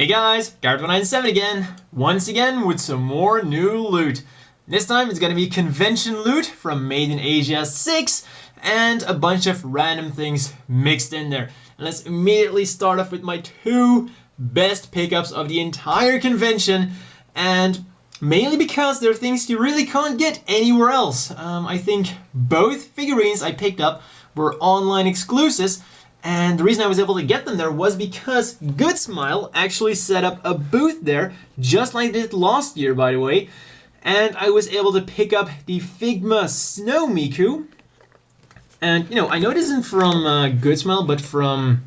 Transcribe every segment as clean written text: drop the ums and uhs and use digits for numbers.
Hey guys, Guard197 again, once again with some more new loot. This time it's gonna be convention loot from Made in Asia 6 and a bunch of random things mixed in there. And let's immediately start off with my two best pickups of the entire convention, and mainly because they're things you really can't get anywhere else. I think both figurines I picked up were online exclusives. And the reason I was able to get them there was because Good Smile actually set up a booth there, just like they did last year, by the way. And I was able to pick up the Figma Snow Miku. And, you know, I know it isn't from Good Smile, but from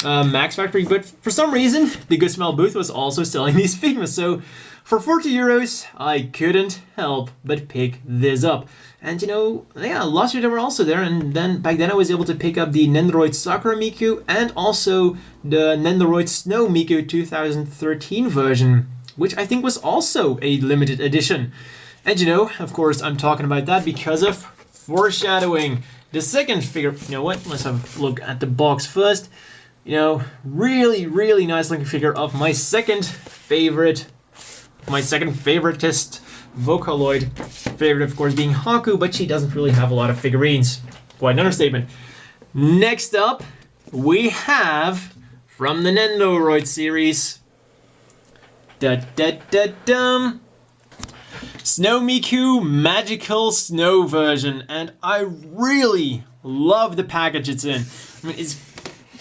Max Factory. But for some reason, the Good Smile booth was also selling these Figmas. So for 40 euros, I couldn't help but pick this up. And you know, yeah, last year they were also there, and then back then I was able to pick up the Nendoroid Sakura Miku and also the Nendoroid Snow Miku 2013 version, which I think was also a limited edition. And you know, of course, I'm talking about that because of foreshadowing. The second figure, you know what, let's have a look at the box first. You know, really nice looking figure of my second favoriteest Vocaloid. Favorite, of course, being Haku, but she doesn't really have a lot of figurines. Quite an understatement. Next up, we have from the Nendoroid series, Snow Miku Magical Snow version, and I really love the package it's in. I mean, it's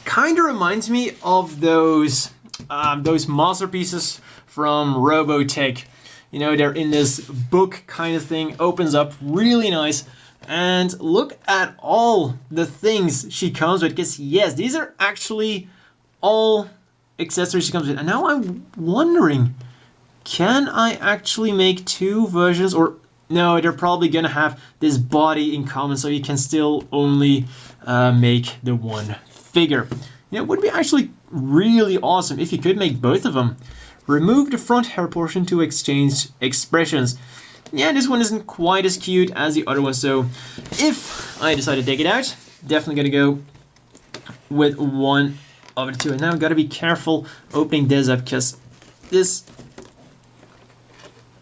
kind of reminds me of those masterpieces from Robotech. You know, they're in this book kind of thing, opens up really nice. And look at all the things she comes with, because yes, these are actually all accessories she comes with. And now I'm wondering, can I actually make two versions? Or no, they're probably gonna have this body in common, so you can still only make the one figure. You know, it would be actually really awesome if you could make both of them. Remove the front hair portion to exchange expressions. Yeah, this one isn't quite as cute as the other one, so if I decide to take it out, definitely gonna go with one of the two. And now I've gotta be careful opening this up because this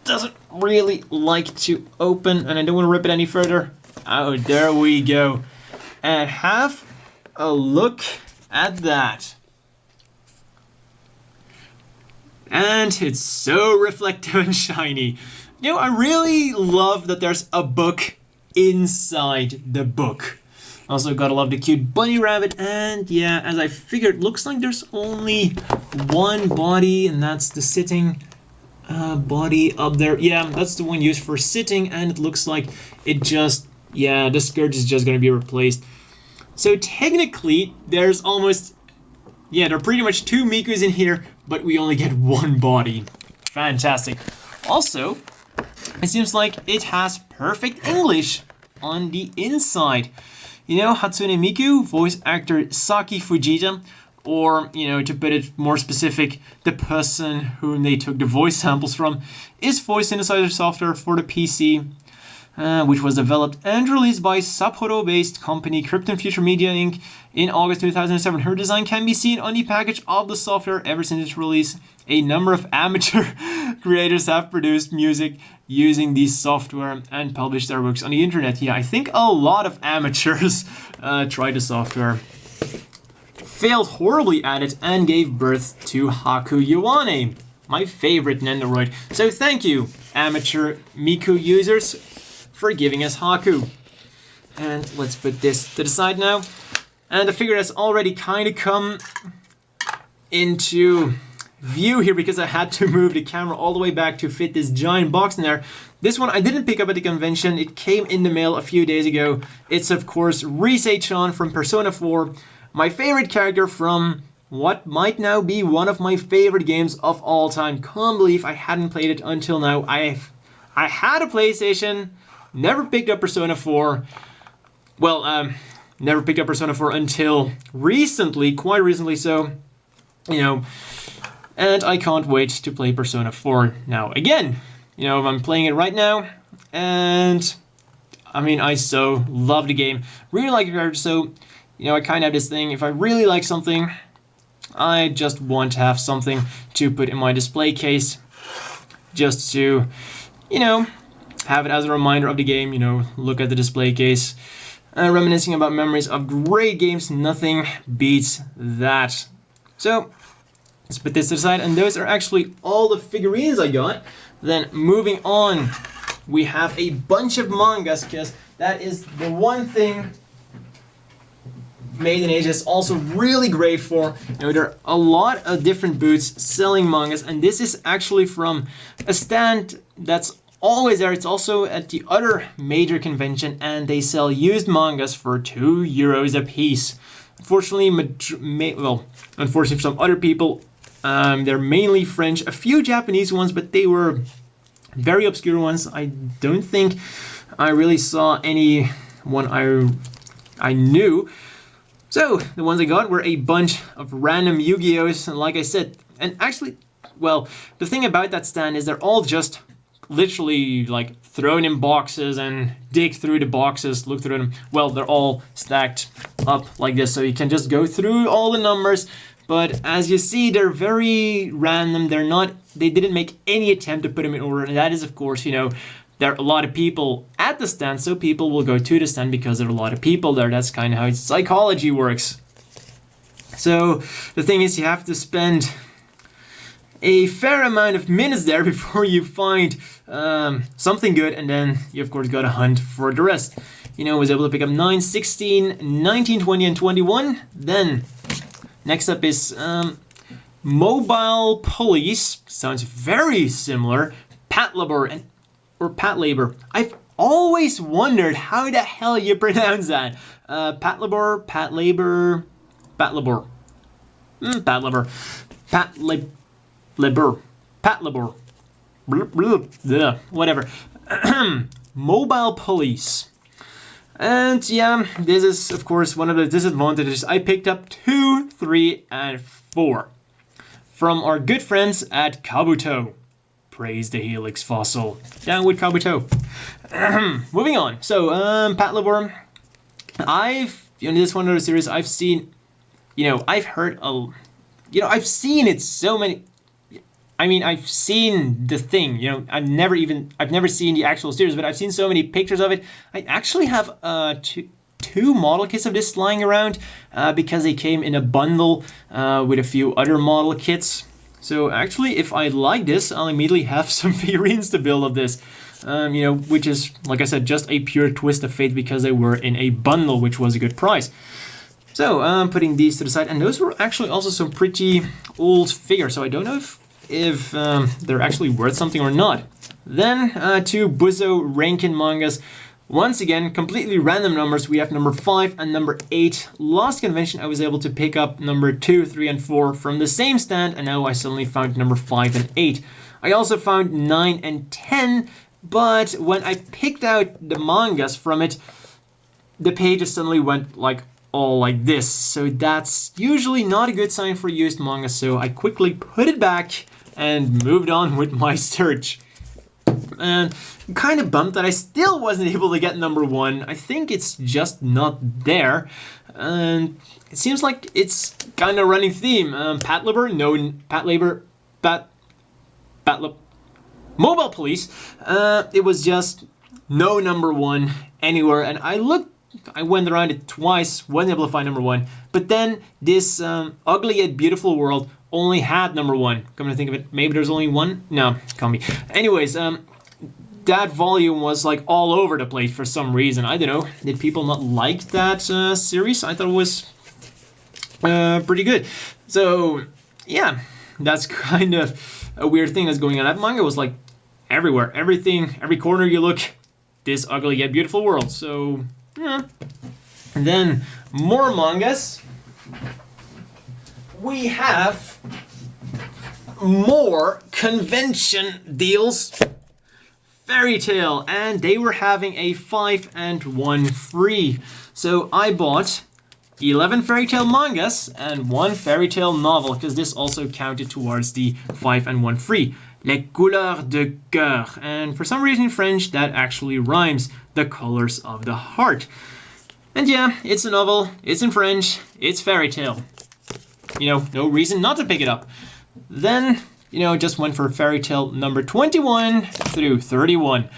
doesn't really like to open, and I don't want to rip it any further. Oh, there we go. And have a look at that. And it's so reflective and shiny. You know, I really love that there's a book inside the book. Also gotta love the cute bunny rabbit, and yeah, as I figured, looks like there's only one body, and that's the sitting body up there. Yeah, that's the one used for sitting, and it looks like it just, yeah, the skirt is just gonna be replaced. So technically, there's almost, yeah, there are pretty much two Mikus in here, but we only get one body. Fantastic. Also, it seems like it has perfect English on the inside. You know, Hatsune Miku, voice actor Saki Fujita, or, you know, to put it more specific, the person whom they took the voice samples from, is voice synthesizer software for the PC, which was developed and released by Sapporo-based company Krypton Future Media Inc. in August 2007. Her design can be seen on the package of the software. Ever since its release, a number of amateur creators have produced music using the software and published their works on the internet. Yeah, I think a lot of amateurs tried the software, failed horribly at it, and gave birth to Haku Yoane, my favorite Nendoroid. So thank you, amateur Miku users, for giving us Haku. And let's put this to the side now. And the figure has already kind of come into view here because I had to move the camera all the way back to fit this giant box in there. This one I didn't pick up at the convention. It came in the mail a few days ago. It's of course Rise-chan from Persona 4, my favorite character from what might now be one of my favorite games of all time. Can't believe I hadn't played it until now. I had a PlayStation, never picked up Persona 4. Well, never picked up Persona 4 until recently, quite recently, so, you know, and I can't wait to play Persona 4 now again. You know, I'm playing it right now, and I mean, I so love the game. Really like the character, so, you know, I kind of have this thing, if I really like something, I just want to have something to put in my display case, just to, you know, have it as a reminder of the game, you know, look at the display case. Reminiscing about memories of great games, nothing beats that. So, let's put this to the side, and those are actually all the figurines I got. Then, moving on, we have a bunch of mangas, because that is the one thing Made in Asia is also really great for. You know, there are a lot of different booths selling mangas, and this is actually from a stand that's always there. It's also at the other major convention, and they sell used mangas for €2 a piece. Unfortunately, unfortunately for some other people, they're mainly French, a few Japanese ones, but they were very obscure ones. I don't think I really saw any one I knew. So, the ones I got were a bunch of random Yu-Gi-Ohs, and like I said, and actually, well, the thing about that stand is they're all just literally like thrown in boxes, and dig through the boxes, look through them. Well, they're all stacked up like this, so you can just go through all the numbers. But as you see, they're very random. They didn't make any attempt to put them in order, and that is, of course, you know, there are a lot of people at the stand, so people will go to the stand because there are a lot of people there. That's kind of how psychology works. So the thing is, you have to spend a fair amount of minutes there before you find something good, and then you of course gotta hunt for the rest. You know, I was able to pick up 9, 16, 19, 20, and 21. Then next up is Mobile Police. Sounds very similar. Patlabor or Patlabor. I've always wondered how the hell you pronounce that. Patlabor, Patlabor, Patlabor, Patlabor, Patlabor, whatever. Mobile Police. And yeah, this is of course one of the disadvantages. I picked up 2, 3, and 4 from our good friends at Kabuto. Praise the Helix Fossil. Down with Kabuto. Moving on. So, Patlabor. This one of the series I've seen, I've heard I've seen it so many. I mean, I've seen the thing, I've never seen the actual series, but I've seen so many pictures of it. I actually have two model kits of this lying around because they came in a bundle with a few other model kits. So actually, if I like this, I'll immediately have some figurines to build of this, which is, like I said, just a pure twist of fate because they were in a bundle, which was a good price. So I'm putting these to the side, and those were actually also some pretty old figures, so I don't know if they're actually worth something or not. Then two Buzo Rankin mangas. Once again, completely random numbers. We have number 5 and number 8. Last convention, I was able to pick up number 2, 3, and 4 from the same stand, and now I suddenly found number 5 and 8. I also found 9 and 10, but when I picked out the mangas from it, the pages suddenly went all like this. So that's usually not a good sign for used manga, so I quickly put it back and moved on with my search. And I'm kind of bummed that I still wasn't able to get number 1. I think it's just not there. And it seems like it's kind of a running theme. Patlabor, no, Patlabor, Mobile Police. It was just no number 1 anywhere. And I went around it twice, wasn't able to find number 1. But then this ugly yet beautiful world only had number 1. Come to think of it, maybe there's only 1? No, can't be. Anyways, that volume was all over the place for some reason. I don't know. Did people not like that series? I thought it was pretty good. So yeah, that's kind of a weird thing that's going on. That manga was everywhere, everything, every corner you look, this ugly yet beautiful world. So yeah. And then more mangas. We have more convention deals. Fairy Tail, and they were having a 5 and 1 free. So I bought 11 Fairy Tail mangas and 1 Fairy Tail novel, because this also counted towards the 5 and 1 free. Les couleurs de cœur. And for some reason in French, that actually rhymes. The colors of the heart. And yeah, it's a novel, it's in French, it's Fairy Tail. no reason not to pick it up. Then, just went for Fairy Tail number 21 through 31.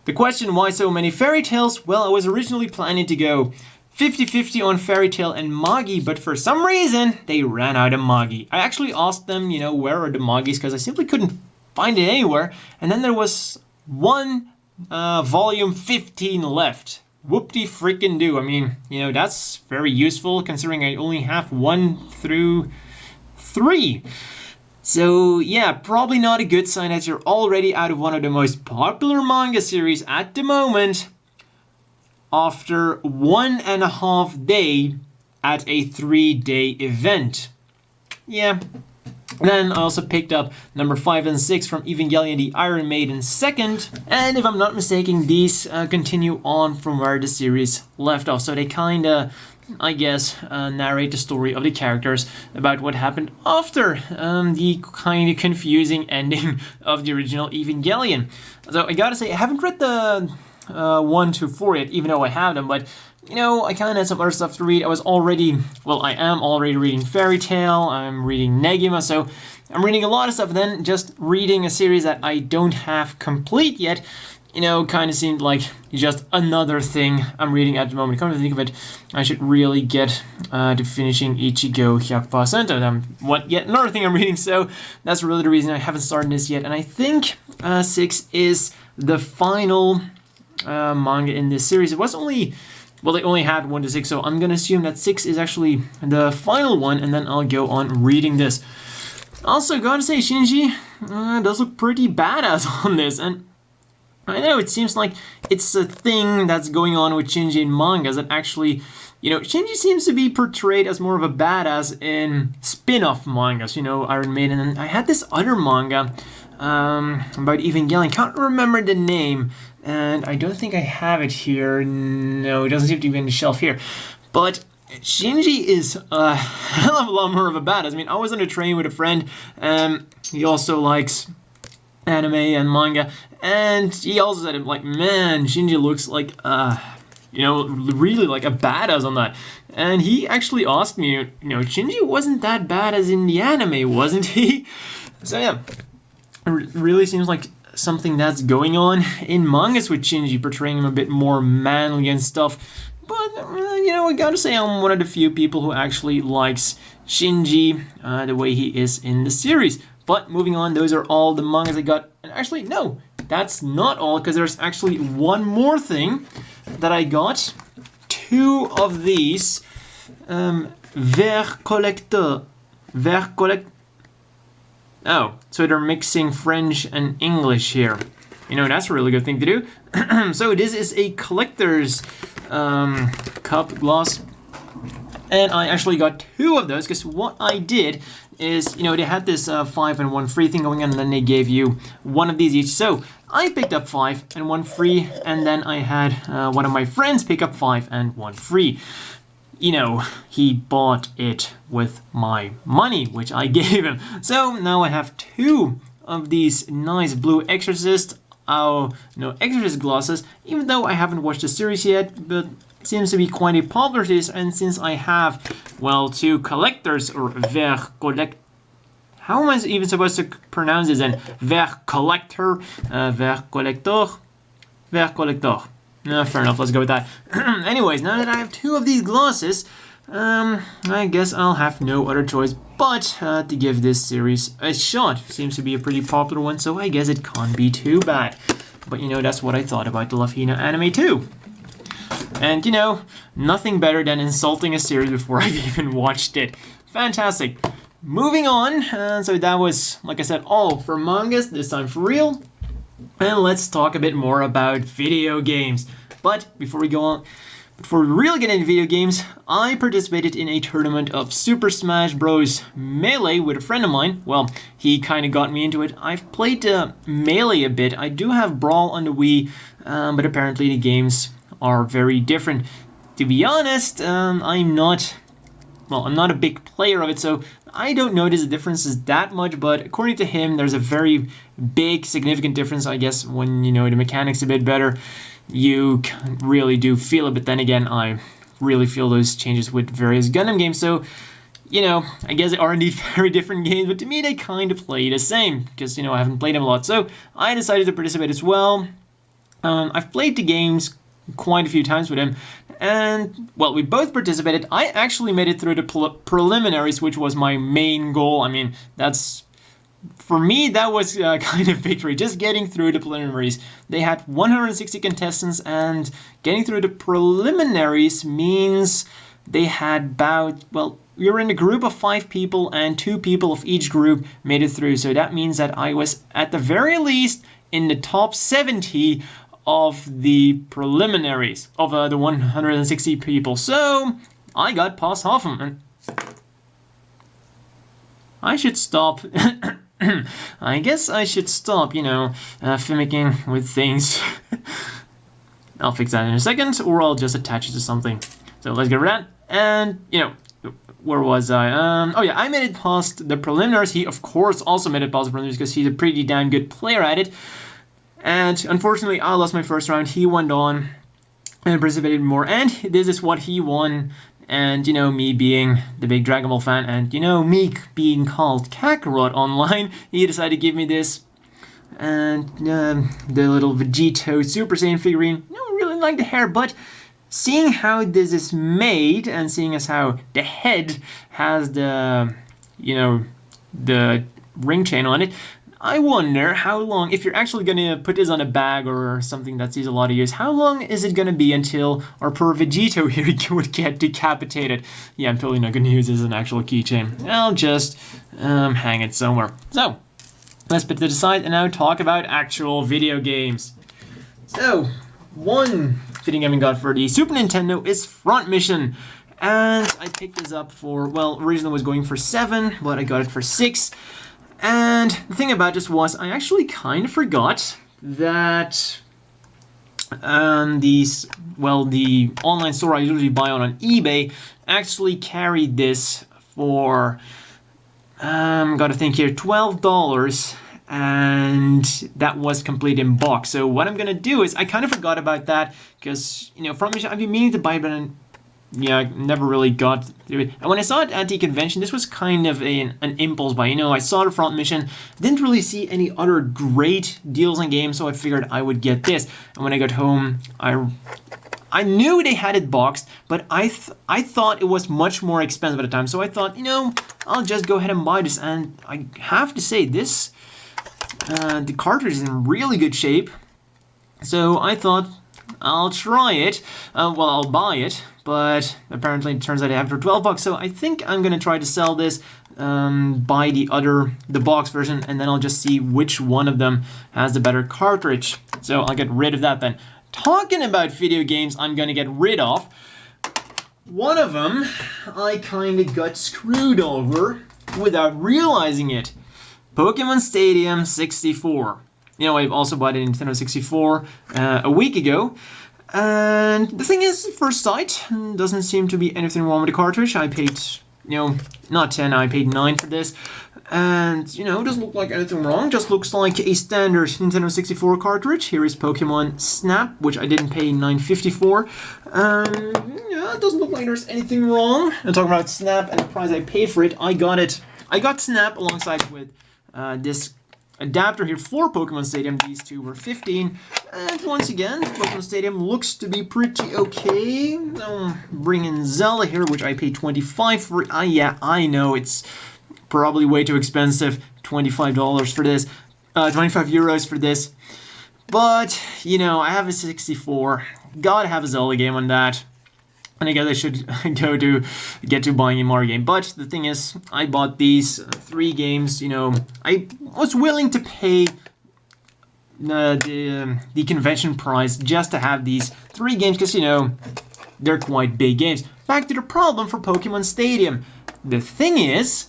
The question, why so many fairy tales? Well, I was originally planning to go 50-50 on Fairy Tail and Magi, but for some reason, they ran out of Magi. I actually asked them, where are the Magis, because I simply couldn't find it anywhere. And then there was one volume 15 left. Whoop-de freaking do. I mean, that's very useful considering I only have 1 through 3. So yeah, probably not a good sign that you're already out of one of the most popular manga series at the moment after 1.5 days at a 3-day event. Yeah. Then I also picked up number 5 and 6 from Evangelion the Iron Maiden second. And if I'm not mistaken, these continue on from where the series left off. So they kinda, I guess, narrate the story of the characters about what happened after the kind of confusing ending of the original Evangelion. So I gotta say, I haven't read the 1 to 4 yet, even though I have them, but I kind of had some other stuff to read. I am already reading Fairy Tail, I'm reading Negima, so I'm reading a lot of stuff, and then just reading a series that I don't have complete yet, kind of seemed like just another thing I'm reading at the moment. Come to think of it, I should really get to finishing Ichigo Hyakuparsento. Yet another thing I'm reading, so that's really the reason I haven't started this yet, and I think 6 is the final manga in this series. It was only... Well, they only had 1 to 6, so I'm going to assume that 6 is actually the final one, and then I'll go on reading this. Also, gotta say, Shinji does look pretty badass on this, and I know it seems like it's a thing that's going on with Shinji in mangas that actually, Shinji seems to be portrayed as more of a badass in spin-off mangas, Iron Maiden, and I had this other manga about Evangelion, can't remember the name, and I don't think I have it here. No, it doesn't seem to be on the shelf here. But Shinji is a hell of a lot more of a badass. I mean, I was on a train with a friend, he also likes anime and manga, and he also said, like, man, Shinji looks like, really like a badass on that. And he actually asked me, Shinji wasn't that badass in the anime, wasn't he? So yeah, it really seems like something that's going on in mangas with Shinji, portraying him a bit more manly and stuff. But, I gotta say I'm one of the few people who actually likes Shinji the way he is in the series. But moving on, those are all the mangas I got. And actually, no, that's not all, because there's actually one more thing that I got. 2 of these Vers Collector. Oh, so they're mixing French and English here. That's a really good thing to do. So this is a collector's cup glass. And I actually got 2 of those, because what I did is, they had this 5 and 1 free thing going on, and then they gave you 1 of these each. So I picked up 5 and 1 free, and then I had one of my friends pick up 5 and 1 free. He bought it with my money, which I gave him. So now I have 2 of these nice blue Exorcist glasses, even though I haven't watched the series yet, but it seems to be quite a popular series, and since I have, 2 collectors, or Vers Collect... How am I even supposed to pronounce this then? Vers Collector, Vers Collector, Vers Collector. Fair enough, let's go with that. Anyways, now that I have 2 of these glasses, I guess I'll have no other choice but to give this series a shot. Seems to be a pretty popular one, so I guess it can't be too bad. But that's what I thought about the Love Hina anime too. And nothing better than insulting a series before I've even watched it. Fantastic. Moving on, so that was, like I said, all for mangas, this time for real. And let's talk a bit more about video games. But before we really get into video games, I participated in a tournament of Super Smash Bros. Melee with a friend of mine. Well, he kind of got me into it. I've played Melee a bit. I do have Brawl on the Wii, but apparently the games are very different. To be honest, I'm not a big player of it, so I don't notice the differences that much, but according to him, there's a very big, significant difference, I guess, when, the mechanics a bit better, you really do feel it, but then again, I really feel those changes with various Gundam games, so, you know, I guess they are indeed very different games, but to me they kind of play the same, because, you know, I haven't played them a lot. So I decided to participate as well. I've played the games quite a few times with him, and, well, we both participated. I actually made it through the preliminaries, which was my main goal. I mean, that's... For me, that was kind of victory, just getting through the preliminaries. They had 160 contestants, and getting through the preliminaries means they had about, well, we were in a group of 5 people, and 2 people of each group made it through. So that means that I was, at the very least, in the top 70 of the preliminaries, of the 160 people. So I got past half of them. And I should stop... I guess I should stop, you know, fimmicking with things. I'll fix that in a second, or I'll just attach it to something. So let's get rid of that. And, you know, where was I? Oh yeah, I made it past the preliminaries. He, of course, also made it past the preliminaries because he's a pretty damn good player at it. And unfortunately, I lost my first round. He went on and participated more. And this is what he won. And, you know, me being the big Dragon Ball fan, and, you know, me being called Kakarot online, he decided to give me this. And the little Vegito Super Saiyan figurine. I don't really like the hair, but seeing how this is made, and seeing as how the head has the, you know, the ring chain on it, I wonder how long, if you're actually going to put this on a bag or something that sees a lot of use, how long is it going to be until our poor Vegito here would get decapitated? Yeah, I'm totally not going to use this as an actual keychain. I'll just hang it somewhere. So, let's put it aside and now talk about actual video games. So, one video game I got for the Super Nintendo is Front Mission. And I picked this up for, well, originally was going for $7, but I got it for $6. And the thing about this was, I actually kind of forgot that the online store I usually buy on eBay actually carried this for, gotta think here, $12, and that was complete in box. So what I'm gonna do is, I kind of forgot about that, because, you know, Front Mission, I've been meaning to buy it, but yeah, I never really got through it. And when I saw it at the convention, this was kind of an impulse buy. You know, I saw the Front Mission, didn't really see any other great deals on games, so I figured I would get this. And when I got home, I knew they had it boxed, but I thought it was much more expensive at the time. So I thought, you know, I'll just go ahead and buy this. And I have to say, this, the cartridge is in really good shape. So I thought, I'll try it. Well, I'll buy it. But apparently it turns out I have it for $12, so I think I'm gonna try to sell this, buy the box version, and then I'll just see which one of them has the better cartridge. So I'll get rid of that then. Talking about video games I'm gonna get rid of, one of them I kinda got screwed over without realizing it. Pokemon Stadium 64. You know, I've also bought a Nintendo 64 a week ago. And the thing is, first sight, doesn't seem to be anything wrong with the cartridge. I paid, you know, not 10, I paid 9 for this. And, you know, it doesn't look like anything wrong, just looks like a standard Nintendo 64 cartridge. Here is Pokemon Snap, which I didn't pay $9.50 for. Yeah, it doesn't look like there's anything wrong. And talking about Snap and the price I paid for it, I got Snap alongside with this adapter here for Pokemon Stadium. These two were $15, and once again, Pokemon Stadium looks to be pretty okay. Bring in Zelda here, which I paid $25 for. Yeah, I know it's probably way too expensive. $25 for this, 25 euros for this. But you know, I have a 64. Gotta have a Zelda game on that. And I guess I should get to buying a Mario game. But the thing is, I bought these 3 games. You know, I was willing to pay the convention price just to have these 3 games, because, you know, they're quite big games. Back to the problem for Pokemon Stadium. The thing is,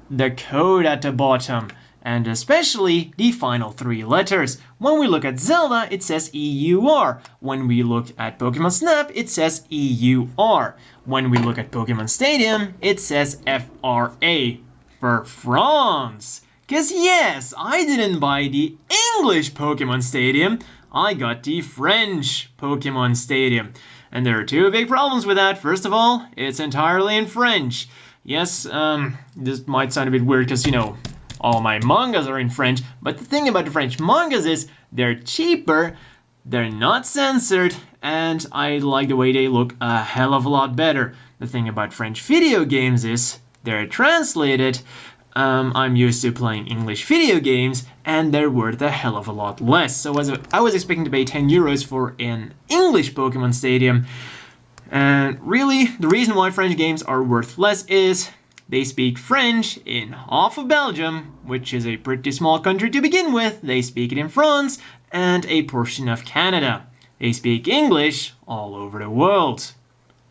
the code at the bottom, and especially the final 3 letters. When we look at Zelda, it says EUR. When we look at Pokemon Snap, it says EUR. When we look at Pokemon Stadium, it says FRA for France. Because yes, I didn't buy the English Pokemon Stadium, I got the French Pokemon Stadium. And there are 2 big problems with that. First of all, it's entirely in French. Yes, this might sound a bit weird because, you know, all my mangas are in French, but the thing about the French mangas is they're cheaper, they're not censored, and I like the way they look a hell of a lot better. The thing about French video games is they're translated. I'm used to playing English video games, and they're worth a hell of a lot less. So I was expecting to pay 10 euros for an English Pokemon Stadium. And really, the reason why French games are worth less is they speak French in half of Belgium, which is a pretty small country to begin with. They speak it in France and a portion of Canada. They speak English all over the world.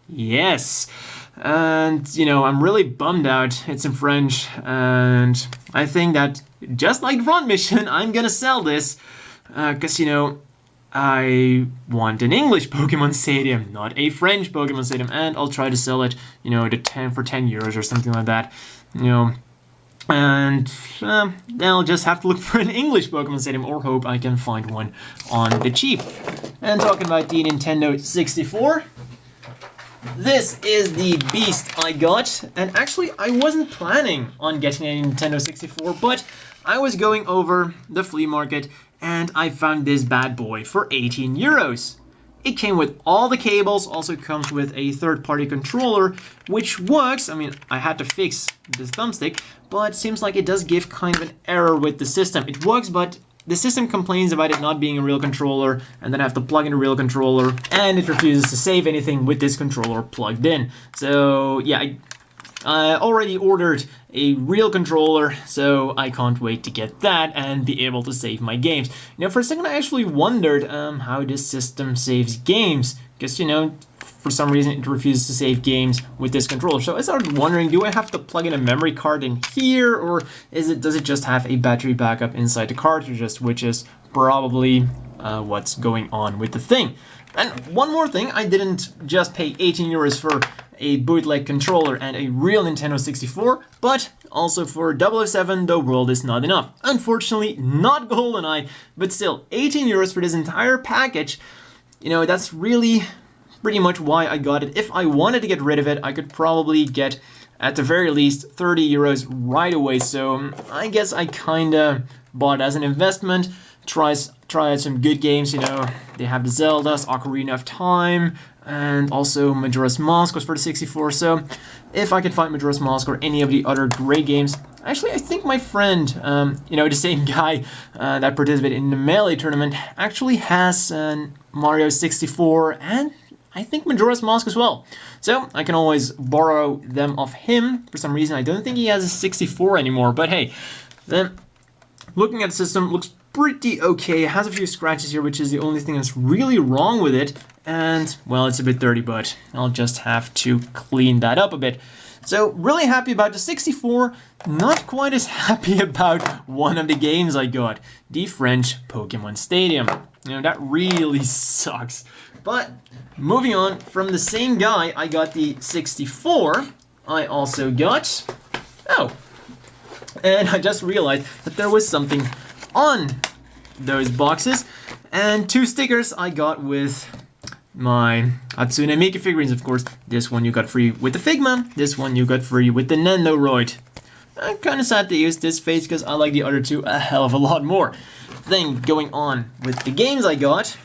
Yes. And, you know, I'm really bummed out it's in French. And I think that, just like the front mission, I'm gonna sell this. Because, you know, I want an English Pokemon Stadium, not a French Pokemon Stadium, and I'll try to sell it, you know, for 10 euros or something like that, you know, and then I'll just have to look for an English Pokemon Stadium or hope I can find one on the cheap. And talking about the Nintendo 64, this is the beast I got, and actually I wasn't planning on getting a Nintendo 64, but I was going over the flea market and I found this bad boy for 18 euros. It came with all the cables, also comes with a third-party controller, which works. I mean, I had to fix this thumbstick, but it seems like it does give kind of an error with the system. It works, but the system complains about it not being a real controller, and then I have to plug in a real controller, and it refuses to save anything with this controller plugged in. So yeah, I already ordered a real controller, so I can't wait to get that and be able to save my games. You know, for a second I actually wondered how this system saves games, because, you know, for some reason it refuses to save games with this controller. So I started wondering, do I have to plug in a memory card in here, or does it just have a battery backup inside the cartridges, which is probably what's going on with the thing. And one more thing, I didn't just pay 18 euros for a bootleg controller and a real Nintendo 64, but also for 007, The World Is Not Enough. Unfortunately, not GoldenEye, but still, 18 euros for this entire package. You know, that's really pretty much why I got it. If I wanted to get rid of it, I could probably get, at the very least, 30 euros right away. So I guess I kinda bought it as an investment. Try out some good games, you know. They have the Zeldas, Ocarina of Time, and also Majora's Mask was for the 64. So if I can find Majora's Mask or any of the other great games, actually I think my friend, you know, the same guy that participated in the Melee tournament, actually has Mario 64 and I think Majora's Mask as well. So I can always borrow them off him. For some reason I don't think he has a 64 anymore, but hey, then looking at the system, looks pretty okay. It has a few scratches here, which is the only thing that's really wrong with it. And, well, it's a bit dirty, but I'll just have to clean that up a bit. So, really happy about the 64. Not quite as happy about one of the games I got. The French Pokemon Stadium. You know, that really sucks. But, moving on, from the same guy, I got the 64. I also got... Oh. And I just realized that there was something on those boxes, and 2 stickers I got with my Hatsune Miku figurines, of course. This one you got free with the Figma, this one you got free with the Nendoroid. I'm kind of sad to use this face because I like the other two a hell of a lot more. Then going on with the games I got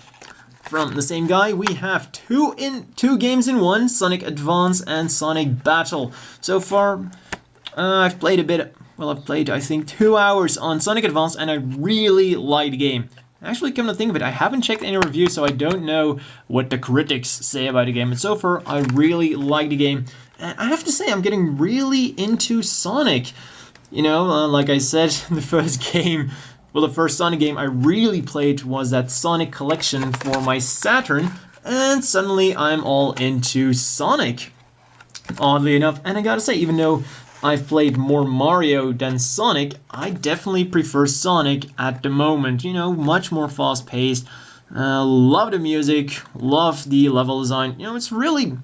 from the same guy, we have two games in one, Sonic Advance and Sonic Battle. So far, I've played a bit. Well, I've played, I think, 2 hours on Sonic Advance, and I really like the game. Actually, come to think of it, I haven't checked any reviews, so I don't know what the critics say about the game. But so far, I really like the game. And I have to say, I'm getting really into Sonic. You know, like I said, the first game, well, the first Sonic game I really played was that Sonic Collection for my Saturn. And suddenly, I'm all into Sonic. Oddly enough, and I gotta say, even though I've played more Mario than Sonic, I definitely prefer Sonic at the moment. You know, much more fast-paced. Love the music, love the level design. You know, it's really...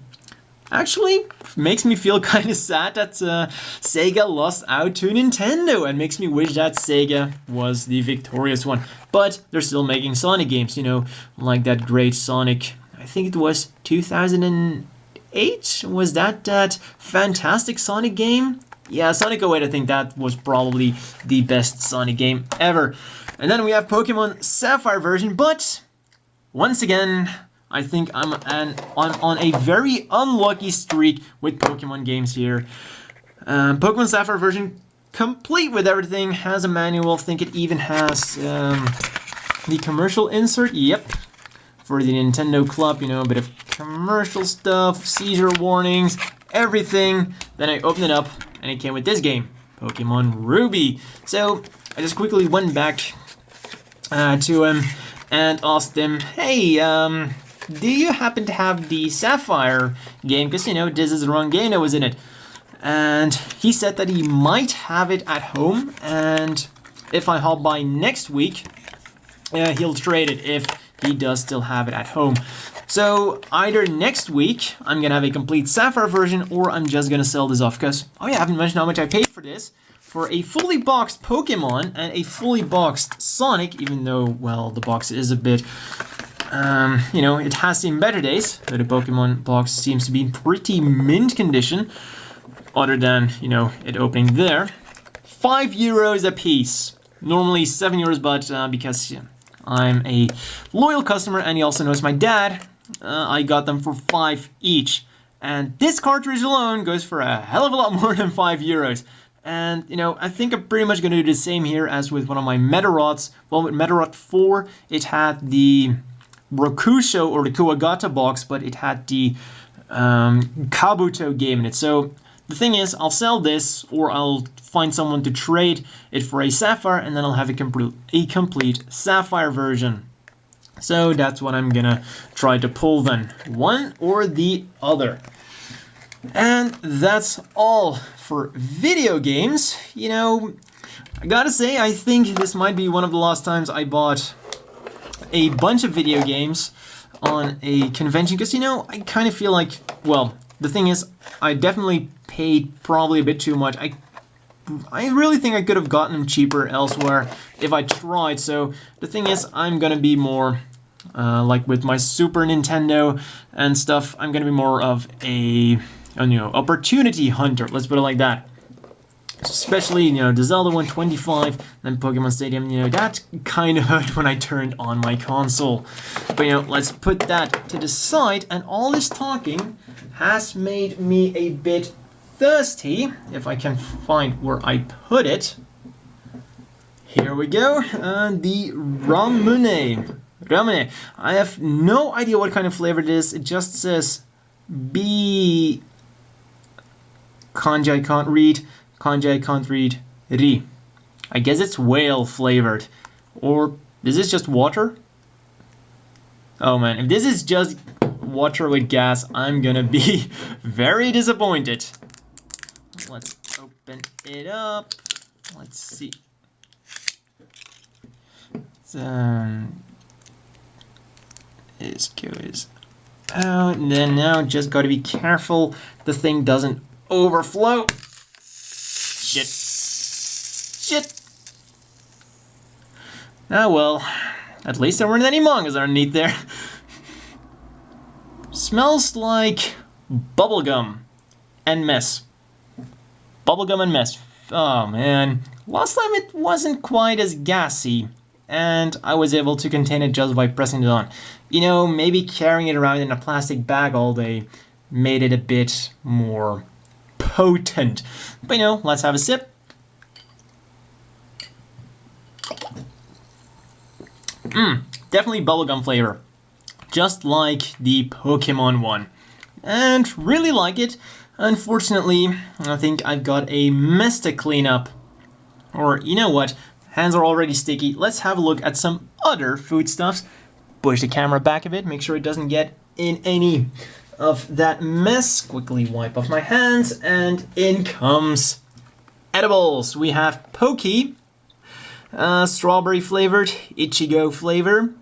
Actually, makes me feel kind of sad that Sega lost out to Nintendo, and makes me wish that Sega was the victorious one. But they're still making Sonic games, you know, like that great Sonic, I think it was 2008 08? Was that fantastic Sonic game? Yeah, Sonic 08, I think that was probably the best Sonic game ever. And then we have Pokemon Sapphire version, but once again, I think I'm on a very unlucky streak with Pokemon games here. Pokemon Sapphire version, complete with everything, has a manual. I think it even has the commercial insert. Yep, for the Nintendo Club, you know, a bit of commercial stuff, seizure warnings, everything. Then I opened it up, and it came with this game, Pokemon Ruby. So I just quickly went back to him and asked him, hey, do you happen to have the Sapphire game? Because, you know, this is the wrong game that was in it. And he said that he might have it at home, and if I hop by next week, he'll trade it if he does still have it at home. So either next week I'm gonna have a complete Sapphire version, or I'm just gonna sell this off. Because, oh yeah, I haven't mentioned how much I paid for this. For a fully boxed Pokemon and a fully boxed Sonic, even though, well, the box is a bit, you know, it has seen better days. So the Pokemon box seems to be in pretty mint condition, other than, you know, it opening there. €5 a piece. Normally €7, but because I'm a loyal customer and he also knows my dad, I got them for 5 each. And this cartridge alone goes for a hell of a lot more than €5. And, you know, I think I'm pretty much going to do the same here as with one of my Metorods. Well, with Metorod 4, it had the Rokusho or the Kuwagata box, but it had the Kabuto game in it. So the thing is, I'll sell this, or I'll find someone to trade it for a Sapphire, and then I'll have a complete Sapphire version. So that's what I'm gonna try to pull then. One or the other. And that's all for video games. You know, I gotta say, I think this might be one of the last times I bought a bunch of video games on a convention, because, you know, I kind of feel like, well, the thing is, I definitely paid probably a bit too much. I really think I could have gotten them cheaper elsewhere if I tried. So the thing is, I'm gonna be more like with my Super Nintendo and stuff, I'm gonna be more of a you know, opportunity hunter, let's put it like that. Especially, you know, the Zelda 125 and Pokemon Stadium, you know, that kind of hurt when I turned on my console. But, you know, let's put that to the side, and all this talking has made me a bit thirsty, if I can find where I put it. Here we go, the Ramune. I have no idea what kind of flavor it is. It just says B. Kanji I can't read. Kanji I can't read. Ri. I guess it's whale flavored. Or is this just water? Oh man, if this is just water with gas, I'm gonna be very disappointed. Let's open it up. Let's see. This goes out, and then now just gotta be careful the thing doesn't overflow. Shit. Ah well, at least there weren't any mangas underneath there. Smells like bubblegum and mess. Bubblegum and mess. Oh man, last time it wasn't quite as gassy, and I was able to contain it just by pressing it on. You know, maybe carrying it around in a plastic bag all day made it a bit more potent. But you know, let's have a sip. Definitely bubblegum flavor. Just like the Pokemon one. And really like it. Unfortunately, I think I've got a mess to clean up. Or, you know what? Hands are already sticky. Let's have a look at some other foodstuffs. Push the camera back a bit, make sure it doesn't get in any of that mess. Quickly wipe off my hands, and in comes edibles. We have Poke, strawberry flavored, Ichigo flavor.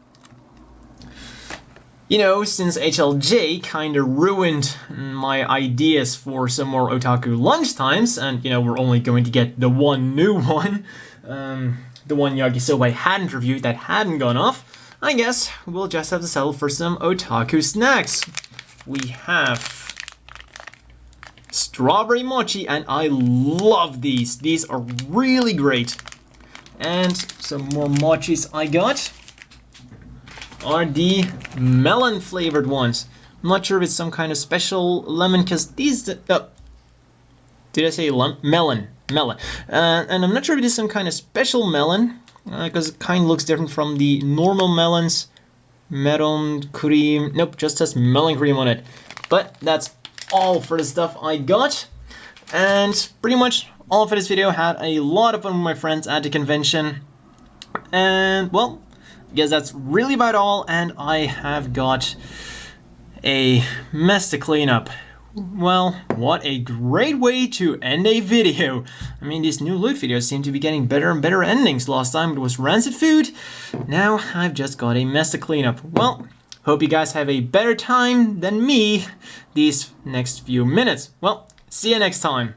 You know, since HLJ kinda ruined my ideas for some more otaku lunchtimes, and you know, we're only going to get the one new one, the one Yakisoba hadn't reviewed that hadn't gone off, I guess we'll just have to settle for some otaku snacks. We have strawberry mochi, and I love these. These are really great. And some more mochis I got are the melon flavored ones. I'm not sure if it's some kind of special lemon, because these... did I say melon? Melon. And I'm not sure if it is some kind of special melon, because it kind of looks different from the normal melons. Melon cream. Nope, just has melon cream on it. But that's all for the stuff I got. And pretty much all for this video. Had a lot of fun with my friends at the convention. And, well, I guess that's really about all. And I have got a mess to clean up. Well, what a great way to end a video. I mean, these new loot videos seem to be getting better and better endings. Last time it was rancid food. Now I've just got a mess to clean up. Well, hope you guys have a better time than me these next few minutes. Well, see you next time.